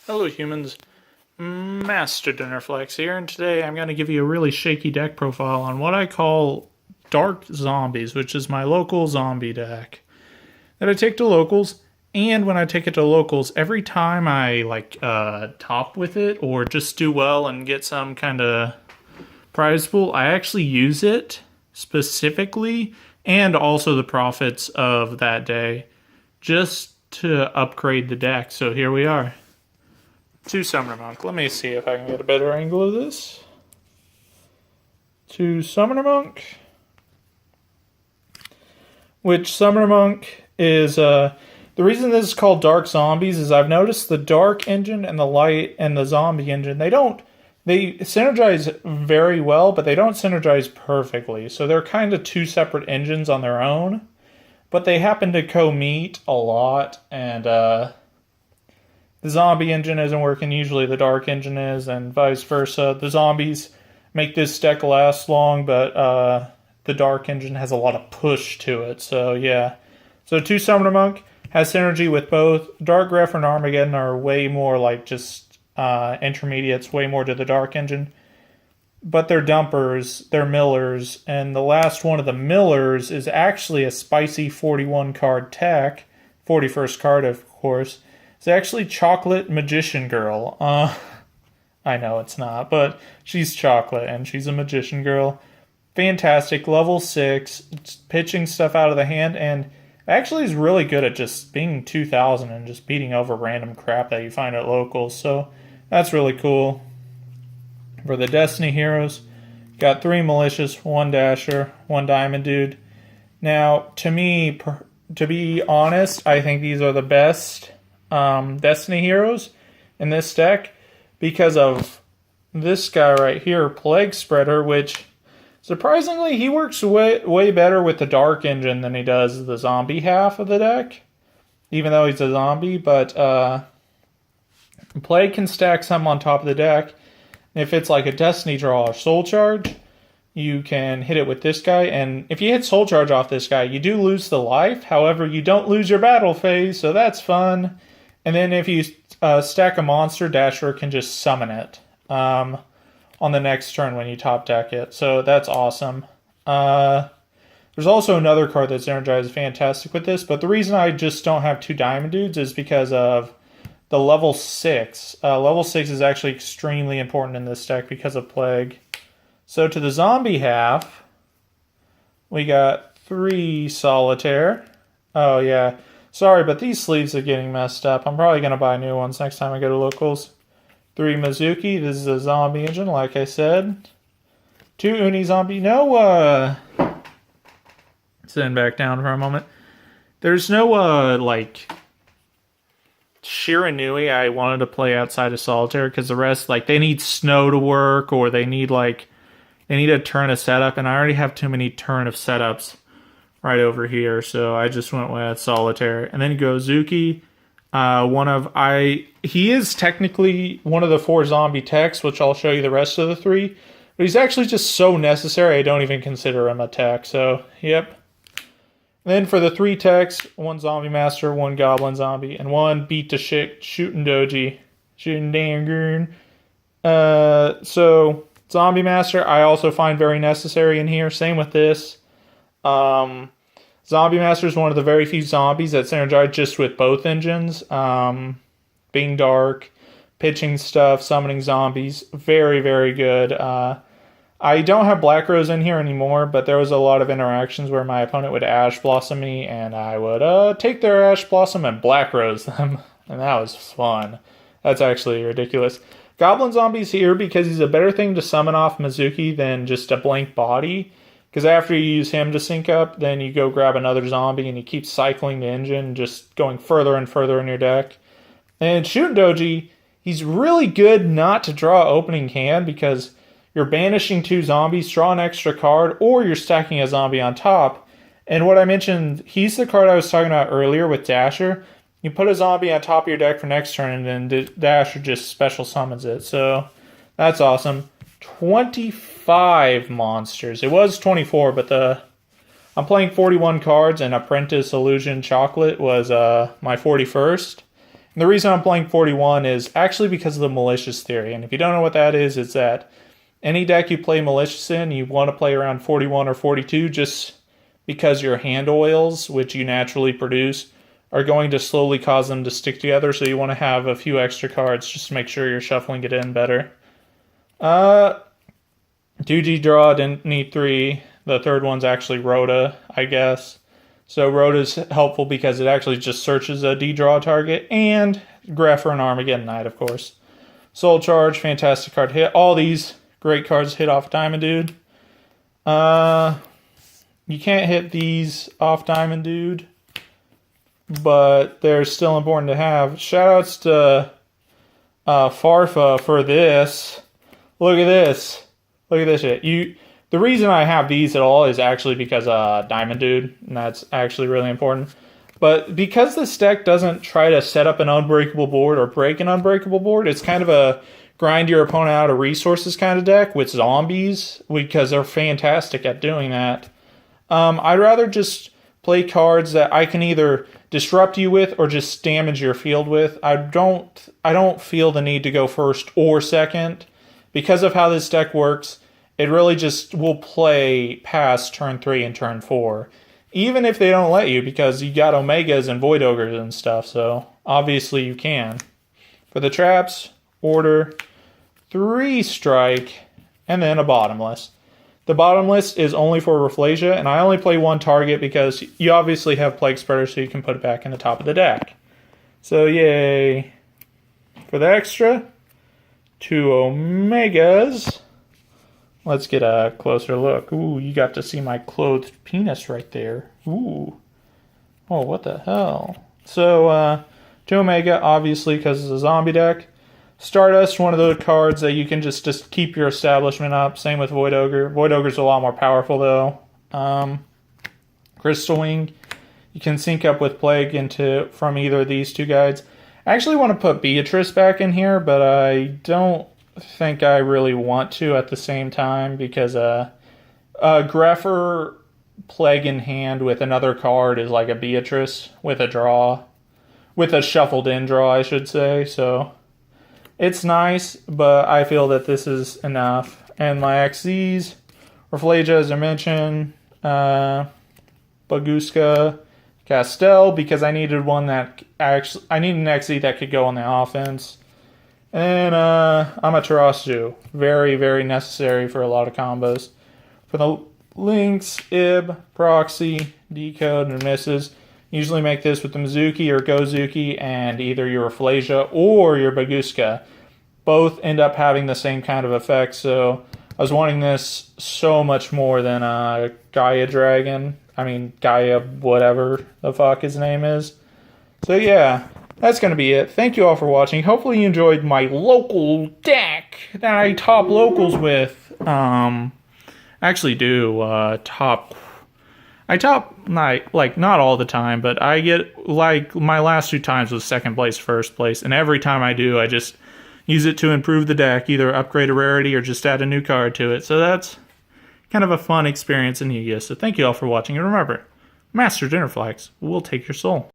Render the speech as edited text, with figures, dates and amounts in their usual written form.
Hello humans, Master Dinnerflex here, and today I'm going to give you a really shaky deck profile on what I call Dark Zombies, which is my local zombie deck that I take to locals. And when I take it to locals, every time I top with it or just do well and get some kind of prize pool, I actually use it specifically and also the profits of that day just to upgrade the deck. So here we are. 2 Summoner Monk. Let me see if I can get a better angle of this. 2 Summoner Monk. Which Summoner Monk is, the reason this is called Dark Zombies is I've noticed the Dark engine and the Light and the Zombie engine, they synergize very well, but they don't synergize perfectly. So they're kind of 2 separate engines on their own, but they happen to co-meet a lot, and, the zombie engine isn't working, usually the dark engine is, and vice versa. The zombies make this deck last long, but the dark engine has a lot of push to it, so yeah. So 2 Summoner Monk has synergy with both. Dark Greph and Armageddon are way more like just intermediates, way more to the dark engine. But they're dumpers, they're millers, and the last one of the millers is actually a spicy 41 card tech, 41st card of course. It's actually Chocolate Magician Girl. I know it's not, but she's chocolate and she's a magician girl. Fantastic, level 6, pitching stuff out of the hand, and actually is really good at just being 2000 and just beating over random crap that you find at locals. So that's really cool. For the Destiny heroes, got 3 Malicious, 1 Dasher, 1 Diamond Dude. Now, to me, to be honest, I think these are the best Destiny heroes in this deck because of this guy right here, Plague Spreader, which surprisingly he works way better with the dark engine than he does the zombie half of the deck, even though he's a zombie. But Plague can stack some on top of the deck. If it's like a Destiny draw or Soul Charge, you can hit it with this guy, and if you hit Soul Charge off this guy, you do lose the life. However, you don't lose your battle phase, so that's fun. And then if you stack a monster, Dasher can just summon it on the next turn when you top deck it. So that's awesome. There's also another card that's energized fantastic with this, but the reason I just don't have 2 Diamond Dudes is because of the level 6. Level 6 is actually extremely important in this deck because of Plague. So to the zombie half, we got 3 Solitaire. Oh yeah. Sorry, but these sleeves are getting messed up. I'm probably going to buy new ones next time I go to locals. 3 Mizuki. This is a zombie engine, like I said. 2 Uni Zombie. No, sitting back down for a moment. There's no, Shiranui I wanted to play outside of Solitaire because the rest, they need snow to work, or they need, they need a turn of setup, and I already have too many turn of setups right over here, so I just went with Solitaire. And then Gozuki, he is technically one of the 4 zombie techs, which I'll show you the rest of the 3, but he's actually just so necessary I don't even consider him a tech, so yep. And then for the 3 techs, 1 Zombie Master, 1 Goblin Zombie, and 1 Beat to Shit Shooting Doji. Shooting Dangoon. So Zombie Master I also find very necessary in here, same with this. Zombie Master is one of the very few zombies that synergize just with both engines. Being dark, pitching stuff, summoning zombies. Very, very good. I don't have Black Rose in here anymore, but there was a lot of interactions where my opponent would Ash Blossom me, and I would take their Ash Blossom and Black Rose them. And that was fun. That's actually ridiculous. Goblin Zombie's here because he's a better thing to summon off Mizuki than just a blank body. Because after you use him to sync up, then you go grab another zombie and you keep cycling the engine, just going further and further in your deck. And Shootin' Doji, he's really good not to draw opening hand because you're banishing 2 zombies, draw an extra card, or you're stacking a zombie on top. And what I mentioned, he's the card I was talking about earlier with Dasher. You put a zombie on top of your deck for next turn, and then Dasher just special summons it. So that's awesome. 25 monsters. It was 24, but I'm playing 41 cards, and Apprentice Illusion Chocolate was my 41st. And the reason I'm playing 41 is actually because of the malicious theory. And if you don't know what that is, it's that any deck you play malicious in, you want to play around 41 or 42 just because your hand oils, which you naturally produce, are going to slowly cause them to stick together. So you want to have a few extra cards just to make sure you're shuffling it in better. 2G draw, didn't need 3. The third one's actually Rhoda, I guess. So Rhoda's helpful because it actually just searches a D-draw target. And Grepher and Armageddon Knight, of course. Soul Charge, fantastic card hit. All these great cards hit off Diamond Dude. You can't hit these off Diamond Dude, but they're still important to have. Shoutouts to Farfa for this. Look at this. Look at this shit. The reason I have these at all is actually because Diamond Dude, and that's actually really important. But because this deck doesn't try to set up an unbreakable board or break an unbreakable board, it's kind of a grind your opponent out of resources kind of deck with zombies, because they're fantastic at doing that. I'd rather just play cards that I can either disrupt you with or just damage your field with. I don't feel the need to go first or second. Because of how this deck works, it really just will play past turn 3 and turn 4. Even if they don't let you, because you got Omegas and Void Ogres and stuff, so obviously you can. For the traps, order 3 strike, and then a bottomless. The bottomless is only for Rafflesia, and I only play 1 target because you obviously have Plague Spreader, so you can put it back in the top of the deck. So yay. For the extra, 2 Omegas. Let's get a closer look. Ooh, you got to see my clothed penis right there. Ooh. Oh, what the hell? So, 2 Omega, obviously, because it's a zombie deck. Stardust, one of the cards that you can just keep your establishment up. Same with Void Ogre. Void Ogre's a lot more powerful, though. Crystal Wing, you can sync up with Plague from either of these 2 guides. I actually want to put Beatrice back in here, but I don't think I really want to at the same time, because Grepher Plague in hand with another card is like a Beatrice with a draw. With a shuffled in draw, I should say. So it's nice, but I feel that this is enough. And my XZs, Rafflesia, as I mentioned, Baguska, Castell, because I needed one that I need an XZ that could go on the offense. And Amaterasu, very, very necessary for a lot of combos. For the links, Ib, Proxy, Decode, and Misses. Usually make this with the Mizuki or Gozuki and either your Rafflesia or your Baguska. Both end up having the same kind of effect, so I was wanting this so much more than Gaia Dragon. I mean, Gaia whatever the fuck his name is. So yeah, that's going to be it. Thank you all for watching. Hopefully you enjoyed my local deck that I top locals with. Actually do I top not all the time, but I get like my last 2 times was second place, first place, and every time I do, I just use it to improve the deck, either upgrade a rarity or just add a new card to it. So that's kind of a fun experience in Yugioh. So thank you all for watching, and remember, Master Dinner Flags will take your soul.